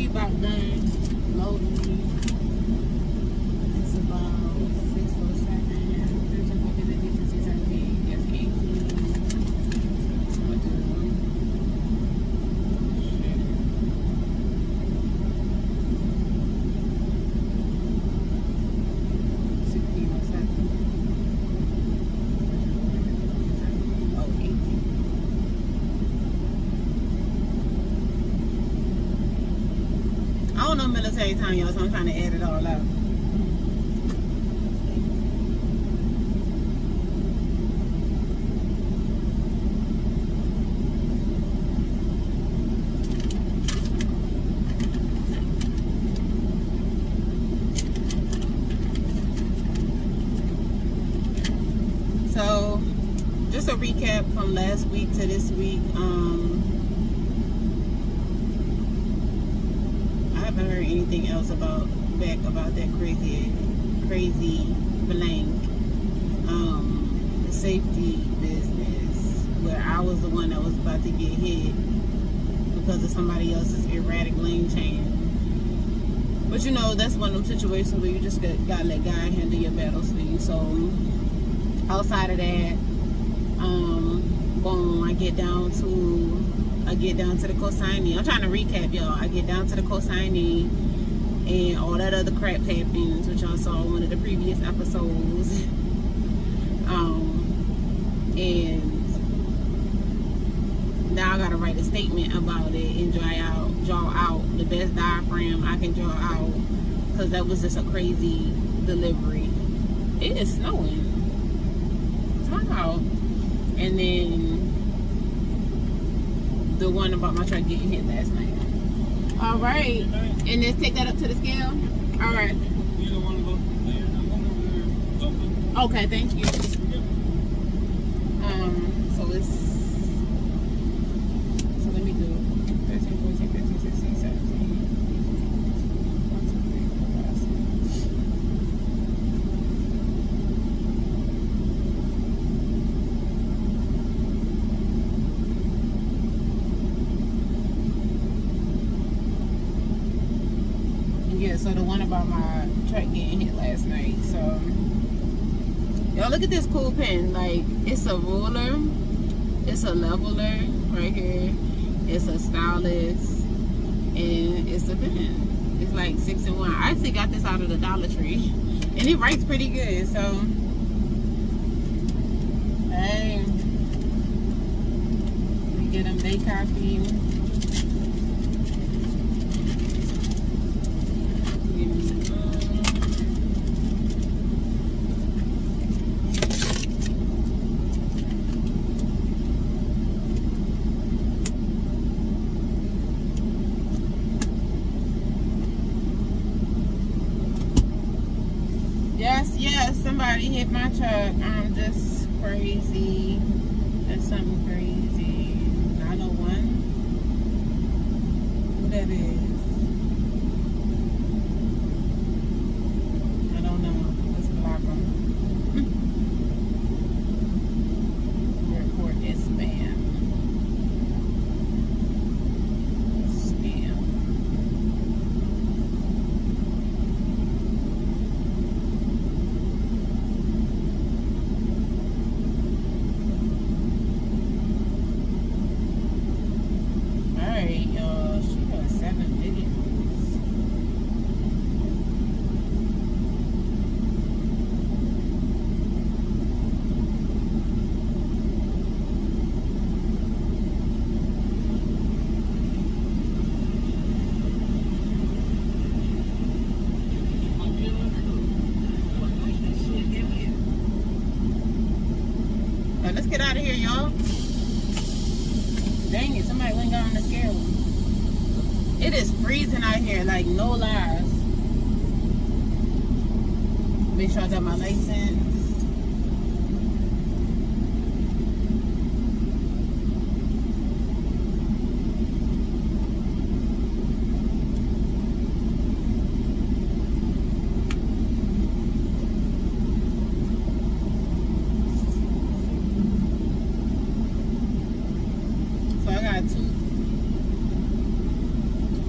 he about done loading me. It's about 6:07. There's a book in the distance. 6:17. Yes, 18. What the shit? 16:07. Oh, 18. I don't know military time, y'all, so I'm trying to add it all up. So, just a recap from last week to this week. I haven't heard anything else about that crazy blank. The safety business where I was the one that was about to get hit because of somebody else's erratic lane change. But you know, that's one of them situations where you just gotta let God handle your battles for you. So outside of that, boom, I get down to the consignee. I'm trying to recap, y'all. I get down to the consignee and all that other crap happens, which y'all saw in one of the previous episodes. And now I gotta write a statement about it and draw out the best diaphragm I can draw out, because that was just a crazy delivery. It is snowing. Wow. And then the one about my truck getting hit last night. All right. And let's take that up to the scale. All right. You don't want to go there? I'm going over there. Okay, thank you. So let me do 13, 14, 15, 16, 17. 1, 2, 3, 4, 5, 6. Yeah, so the one about my truck getting hit last night. So y'all look at this cool pen. Like, it's a ruler, it's a leveler right here, it's a stylus, and it's a pen. It's like 6 in 1. I actually got this out of the Dollar Tree, and it writes pretty good. So hey, we get them day coffee. Yes, somebody hit my truck. I'm just crazy. That's something crazy. 901. Who that is? I don't know. Let's block them. Report is spam. Let's get out of here, y'all. Dang it, somebody went down on the scale. It is freezing out here, like no lies. Make sure I got my license. So I got 2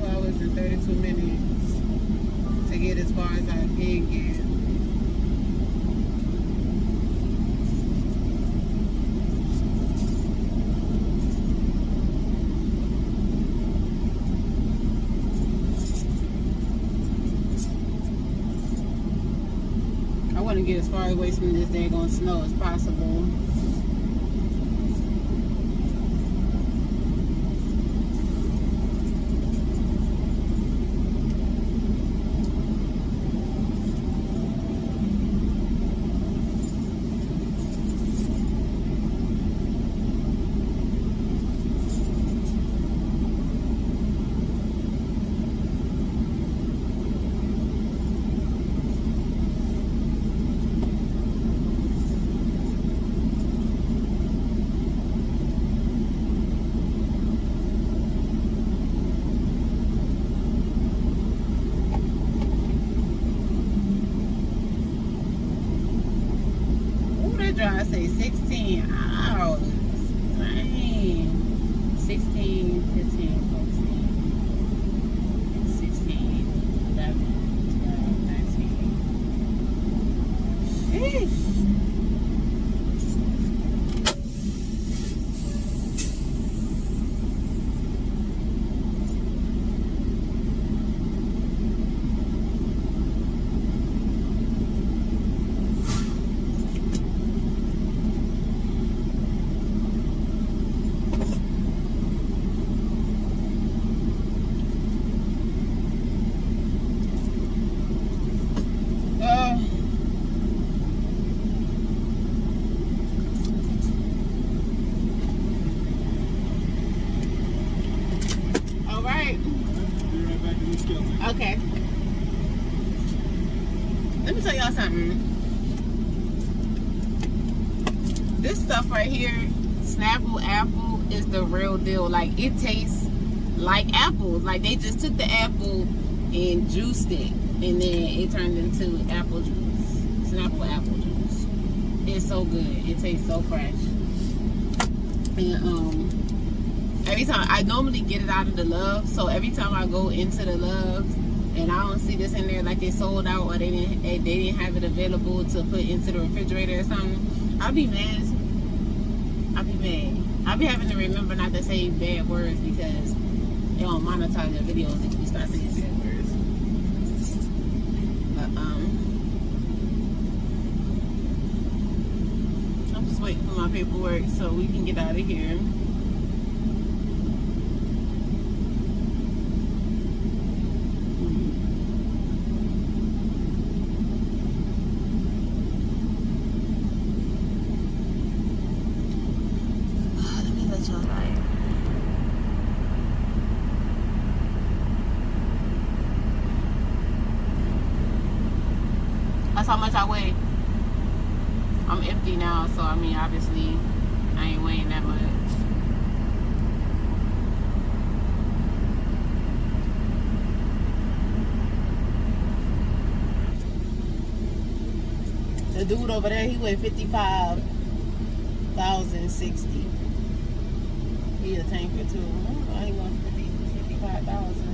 hours and 32 as far as I can get. I want to get as far away from this daggone snow as possible. I say 16 hours. Dang. 16, 15, 14, 16, 11, 12, 13. Sheesh. Okay. Let me tell y'all something. This stuff right here, Snapple apple, is the real deal. Like, it tastes like apples. Like, they just took the apple and juiced it, and then it turned into apple juice. Snapple apple juice. It's so good. It tastes so fresh. And every time I normally get it out of the Love, so every time I go into the Loves and I don't see this in there, like it's sold out or they didn't have it available to put into the refrigerator or something, I'll be mad. I'll be mad. I'll be having to remember not to say bad words because they don't monetize their videos if you start saying bad words. But I'm just waiting for my paperwork so we can get out of here. That's how much I weigh. I'm empty now, so I mean, obviously, I ain't weighing that much. The dude over there, he weighed 55,060. He a tanker too. I don't know, he wants 55,000.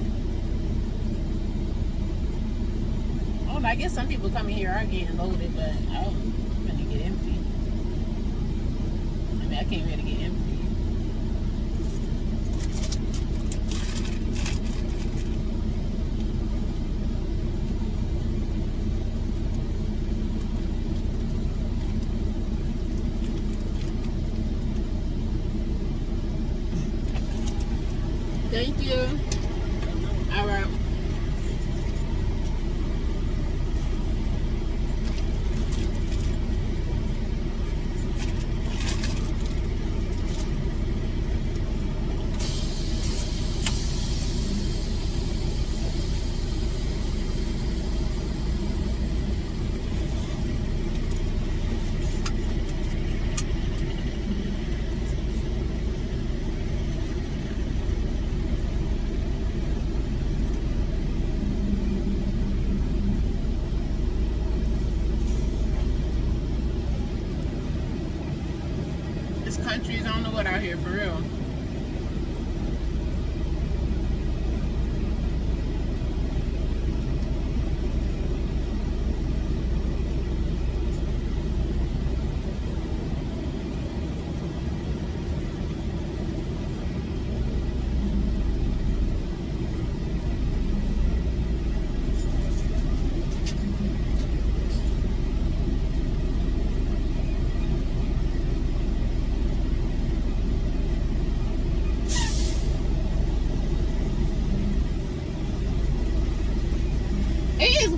I guess some people coming here are getting loaded, but I'm gonna get empty. I mean, I can't really get empty. Thank you. All right. Countries, I don't know what out here for real. It is.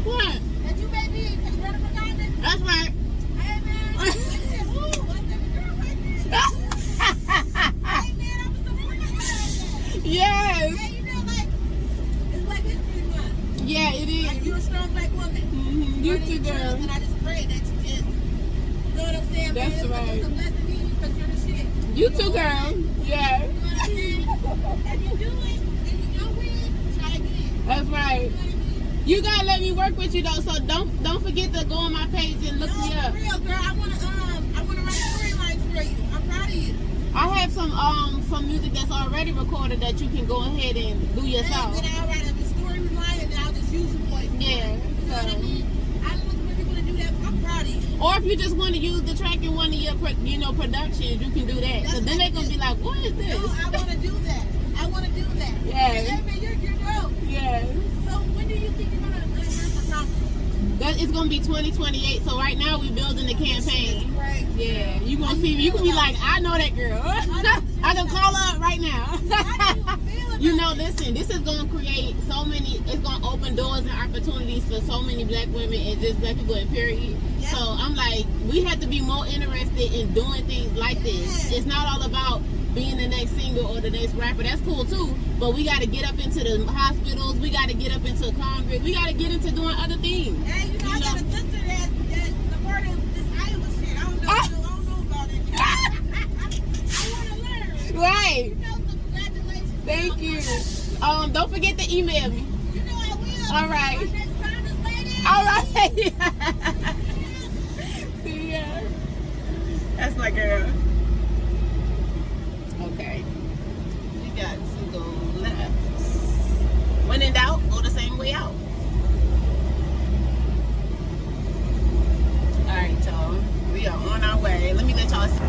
What? That's right. Yes. Yeah, it is. Like, you're a strong black woman. Mm-hmm. You too, girl. And I just pray that you just, you know what I'm saying? That's right. It's a blessing to you because you're the shit. You too, girl. Yeah. You know what I'm saying? If you do it and you don't win, try again. That's right. You know what I mean? You gotta let me work with you though, so don't forget to go on my page and look me up. For real, girl. I wanna write storylines for you. I'm proud of you. I have some music that's already recorded that you can go ahead and do yourself. And then I'll write a storyline and then I'll just use the voice. Yeah. You know what I mean? I don't look for people to do that. I'm proud of you. Or if you just want to use the track in one of your productions, you can do that. So then they're gonna be like, what is this? No, I wanna do that. Yeah. Hey, man, you're dope. Yeah. So when do you think you're gonna run for Congress? That it's gonna be 2028. So right now we building the campaign. Right. Yeah. You gonna see me? You can be like, I know that girl. I can call her up right now. How do you feel about You know, listen, this is gonna create so many. It's gonna open doors and opportunities for so many black women and just black people in period. Yeah. So I'm like, we have to be more interested in doing things like this. It's not all about being the next singer or the next rapper. That's cool too, but we got to get up into the hospitals. We got to get up into Congress. We got to get into doing other things. Hey, you know, I got a sister that's a part of this Iowa shit. I don't know about it. I want to learn. Right. You know, so congratulations. Thank you. Don't forget to email me. You know I will. All right. Our next Congress lady. All right. See ya. That's my girl. Okay. You got to go left. When in doubt, go the same way out. Alright, y'all. We are on our way. Let me let y'all see.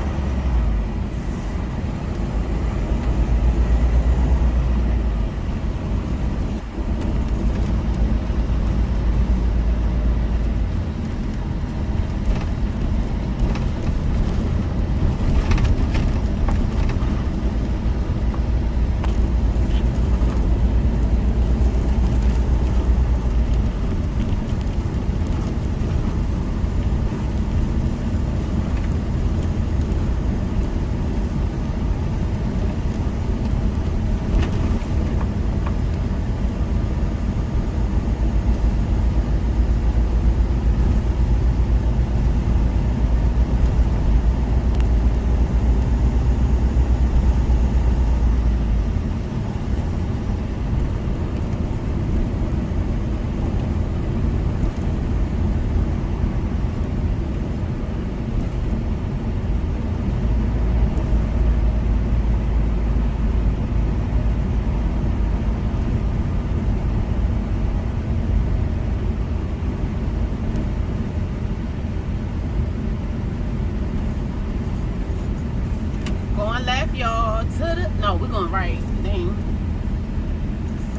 No, we're going right. Dang.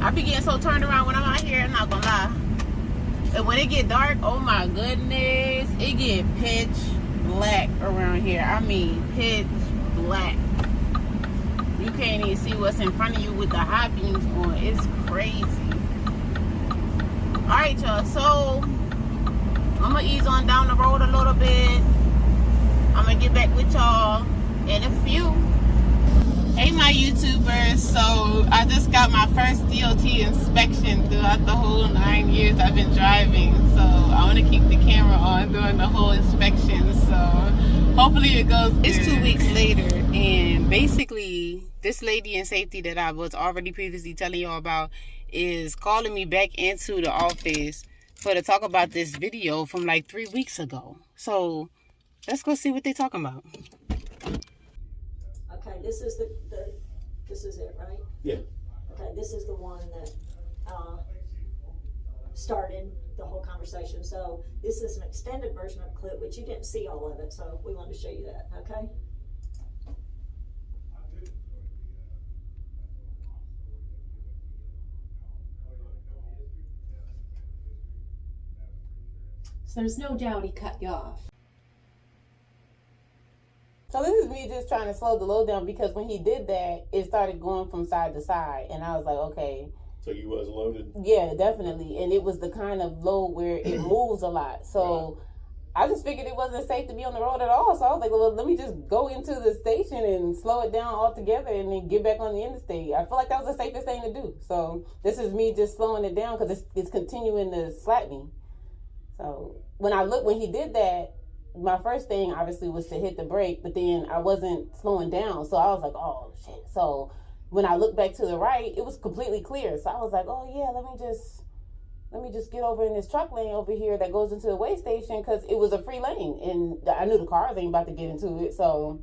I be getting so turned around when I'm out here, I'm not gonna lie. And when it get dark, oh my goodness, it get pitch black around here. I mean, pitch black. You can't even see what's in front of you with the high beams on. It's crazy. Alright, y'all. So, I'm gonna ease on down the road a little bit. I'm gonna get back with y'all in a few. Hey my YouTubers, so I just got my first DOT inspection throughout the whole 9 years I've been driving, so I want to keep the camera on during the whole inspection, so hopefully it goes good. It's 2 weeks later, and basically this lady in safety that I was already previously telling y'all about is calling me back into the office to talk about this video from like 3 weeks ago. So let's go see what they're talking about. Okay, this is this is it, right? Yeah. Okay, this is the one that started the whole conversation. So this is an extended version of the clip, which you didn't see all of it, so we wanted to show you that, okay? So there's no doubt he cut you off. So this is me just trying to slow the load down, because when he did that, it started going from side to side. And I was like, okay, So you was loaded? Yeah, definitely. And it was the kind of load where it moves a lot. So I just figured it wasn't safe to be on the road at all. So I was like, well, let me just go into the station and slow it down altogether and then get back on the interstate. I feel like that was the safest thing to do. So this is me just slowing it down because it's continuing to slap me. So when he did that, my first thing obviously was to hit the brake, but then I wasn't slowing down. So I was like, oh shit. So when I looked back to the right, it was completely clear. So I was like, oh yeah, let me just get over in this truck lane over here that goes into the weigh station, because it was a free lane and I knew the cars ain't about to get into it. So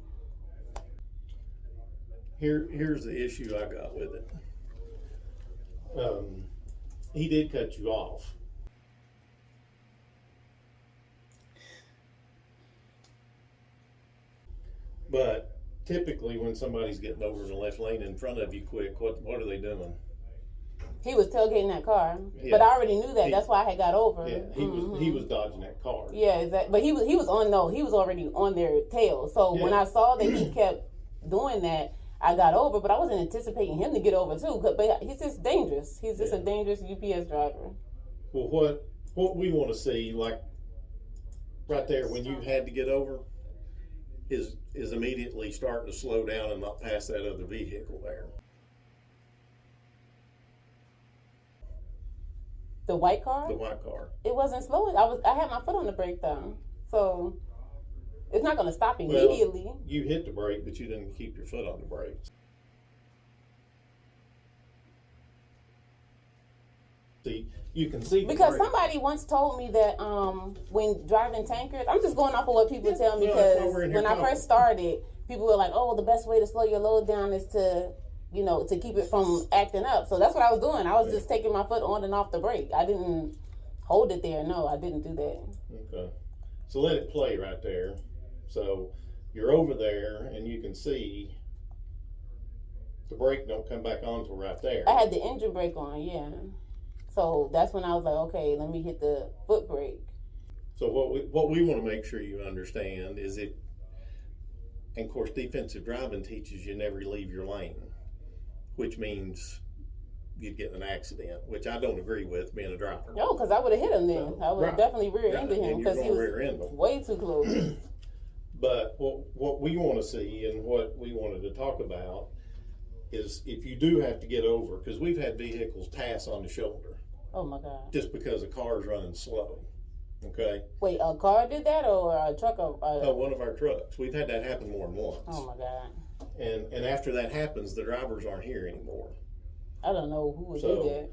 Here's the issue I got with it. He did cut you off. But typically when somebody's getting over in the left lane in front of you quick, what are they doing? he was tailgating that car, Yeah. but I already knew that. That's why I had got over. Yeah, he was dodging that car. Yeah, exactly. But he was already on their tail. So when I saw that he kept doing that, I got over. But I wasn't anticipating him to get over too. But he's just dangerous. He's just a dangerous UPS driver. Well, what we want to see, like right there, when you had to get over, is immediately starting to slow down and not pass that other vehicle there. The white car? The white car. It wasn't slowing. I had my foot on the brake though, so it's not going to stop immediately. Well, you hit the brake, but you didn't keep your foot on the brakes. See, you can see because brake. somebody once told me that when driving tankers, I'm just going off of what people tell me, because when I first started, people were like, "Oh, the best way to slow your load down is to keep it from acting up." So that's what I was doing. I was just taking my foot on and off the brake. I didn't hold it there. No, I didn't do that. Okay. So let it play right there. So you're over there and you can see the brake don't come back on till right there. I had the engine brake on, yeah. So that's when I was like, okay, let me hit the foot brake. So what we want to make sure you understand is and of course defensive driving teaches you never leave your lane, which means you'd get in an accident, which I don't agree with being a driver. No, because I would have hit him then. I would have definitely rear-ended him because he was way too close. But what we want to see and what we wanted to talk about is if you do have to get over, because we've had vehicles pass on the shoulder. Oh my God. Just because a car is running slow. Okay? Wait, a car did that or a truck? One of our trucks. We've had that happen more than once. Oh my God. And after that happens, the drivers aren't here anymore. I don't know who would do that.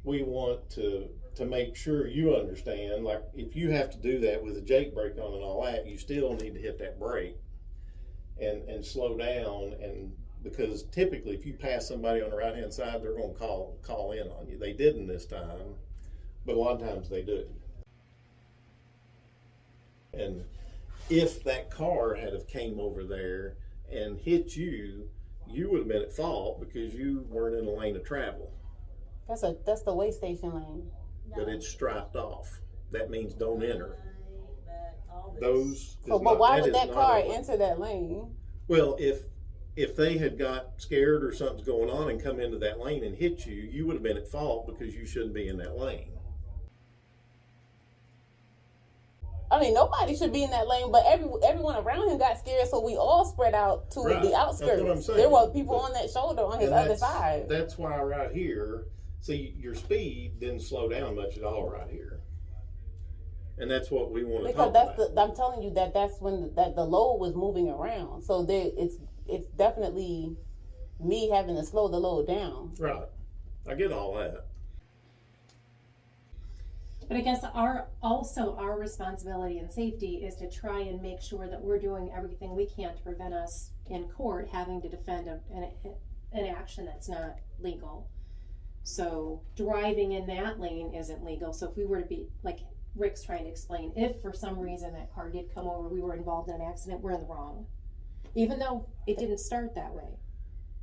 We want to make sure you understand, like if you have to do that with a Jake brake on and all that, you still need to hit that brake and slow down, and because typically if you pass somebody on the right hand side, they're going to call in on you. They didn't this time, but a lot of times they do. And if that car had have came over there and hit you, you would have been at fault because you weren't in a lane of travel. That's the weigh station lane. But it's striped off. That means don't enter. But why would that car enter that lane? Well, if they had got scared or something's going on and come into that lane and hit you, you would have been at fault because you shouldn't be in that lane. I mean, nobody should be in that lane, but everyone around him got scared, so we all spread out to the outskirts. That's what I'm saying. There were people on that shoulder on his other side. That's why right here, see, your speed didn't slow down much at all right here. And that's what we want to talk about. I'm telling you that's when the load was moving around. So it's definitely me having to slow the load down. Right. I get all that. But I guess our responsibility and safety is to try and make sure that we're doing everything we can to prevent us in court having to defend an action that's not legal. So driving in that lane isn't legal. So if we were to be, like Rick's trying to explain, if for some reason that car did come over, we were involved in an accident, we're in the wrong. Even though it didn't start that way.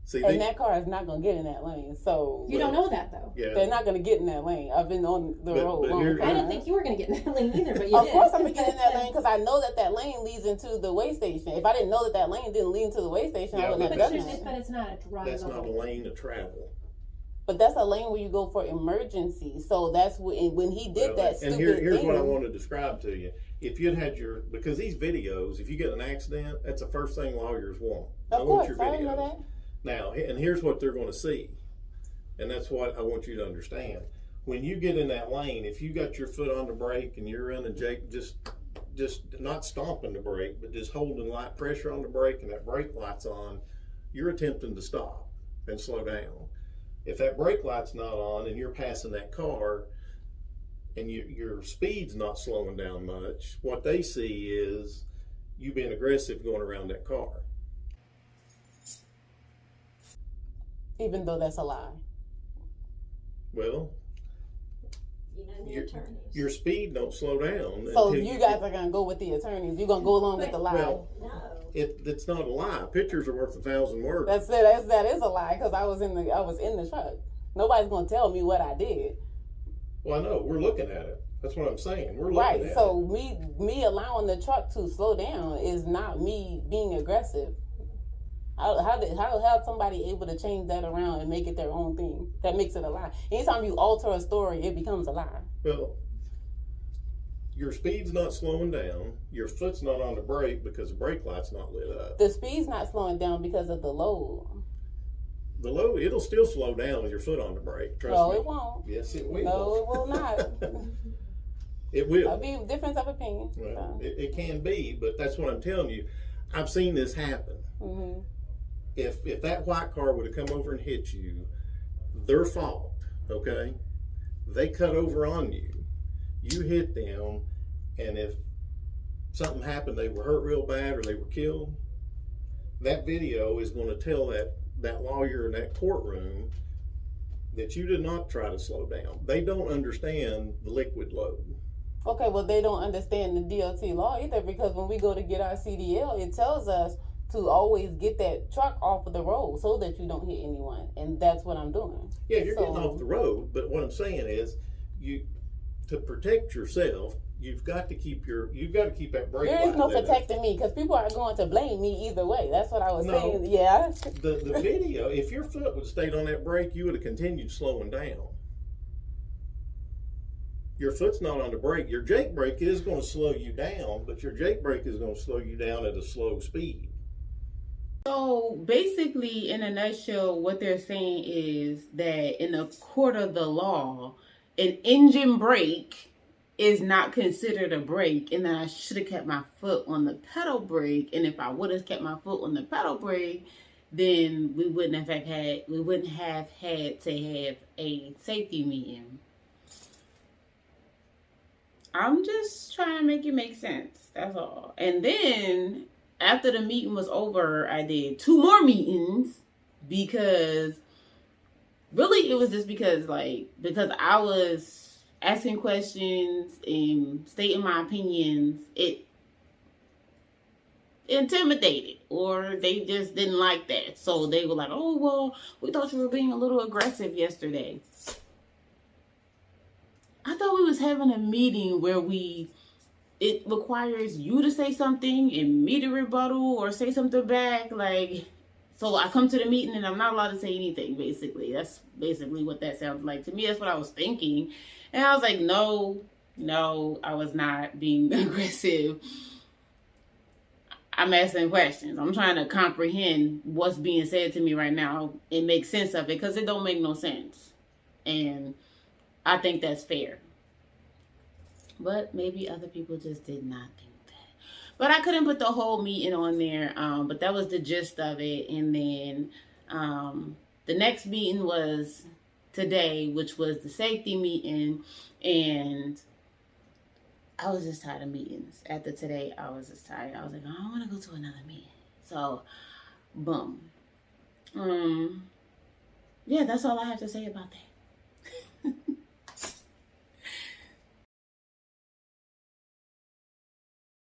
See, that car is not going to get in that lane. So you don't know that though. Yeah. They're not going to get in that lane. I've been on the road long time. I didn't think you were going to get in that lane either, but you did. Of course I'm going to get in that lane because I know that lane leads into the weigh station. If I didn't know that lane didn't lead into the weigh station, I wouldn't have done that. But it's not a drive. That's not a lane of travel. But that's a lane where you go for emergency. So that's when he did that and stupid here's thing. what I want to describe to you. If you'd had because these videos, if you get an accident, that's the first thing lawyers want. Of course, I know that. Now, and here's what they're going to see. And that's what I want you to understand. When you get in that lane, if you got your foot on the brake and you're running, Jake, just not stomping the brake, but just holding light pressure on the brake and that brake light's on, you're attempting to stop and slow down. If that brake light's not on and you're passing that car and your speed's not slowing down much, what they see is you being aggressive going around that car. Even though that's a lie. Well, You know the attorneys. your speed don't slow down. So until you guys are gonna go with the attorneys. You're gonna go along with the lie. Well, No. it's not a lie. Pictures are worth 1,000 words. That's it. That is a lie because I was in the truck. Nobody's gonna tell me what I did. Well, I know. We're looking at it. That's what I'm saying. We're looking Right. at So it. me allowing the truck to slow down is not me being aggressive. How somebody able to change that around and make it their own thing? That makes it a lie. Anytime you alter a story, it becomes a lie. Well, your speed's not slowing down. Your foot's not on the brake because the brake light's not lit up. The speed's not slowing down because of the load. The load, it'll still slow down with your foot on the brake. Trust No, me. it won't. Yes, it will. No, it will not. It will. That'll be a difference of opinion. Well, it can be, but that's what I'm telling you. I've seen this happen. Mm-hmm. If that white car would have come over and hit you, their fault, okay? They cut over on you. You hit them, and if something happened, they were hurt real bad or they were killed, that video is going to tell that lawyer in that courtroom that you did not try to slow down. They don't understand the liquid load. Okay, well, they don't understand the DOT law either because when we go to get our CDL, it tells us to always get that truck off of the road so that you don't hit anyone. And that's what I'm doing. Yeah, you're getting off the road, but what I'm saying is to protect yourself, you've got to keep that brake There is light no lit up. protecting me because people are going to blame me either way. That's what I was No. saying. Yeah. The video, if your foot would have stayed on that brake, you would have continued slowing down. Your foot's not on the brake. Your Jake brake is going to slow you down, but your Jake brake is going to slow you down at a slow speed. So basically, in a nutshell, what they're saying is that in a court of the law, an engine brake is not considered a brake, and that I should have kept my foot on the pedal brake. And if I would have kept my foot on the pedal brake, then we wouldn't have had to have a safety meeting. I'm just trying to make it make sense. That's all. And then after the meeting was over, I did 2 more meetings because really it was just because I was asking questions and stating my opinions. It intimidated, or they just didn't like that. So they were like, oh, well, we thought you were being a little aggressive yesterday. I thought we was having a meeting where it requires you to say something and me to rebuttal or say something back. So I come to the meeting and I'm not allowed to say anything, basically. That's basically what that sounds like. To me, that's what I was thinking. And I was like, no, I was not being aggressive. I'm asking questions. I'm trying to comprehend what's being said to me right now and make sense of it because it don't make no sense. And I think that's fair. But maybe other people just did not think that. But I couldn't put the whole meeting on there. But that was the gist of it. And then the next meeting was today, which was the safety meeting. And I was just tired of meetings. After today, I was just tired. I was like, I don't want to go to another meeting. So, boom. Yeah, that's all I have to say about that.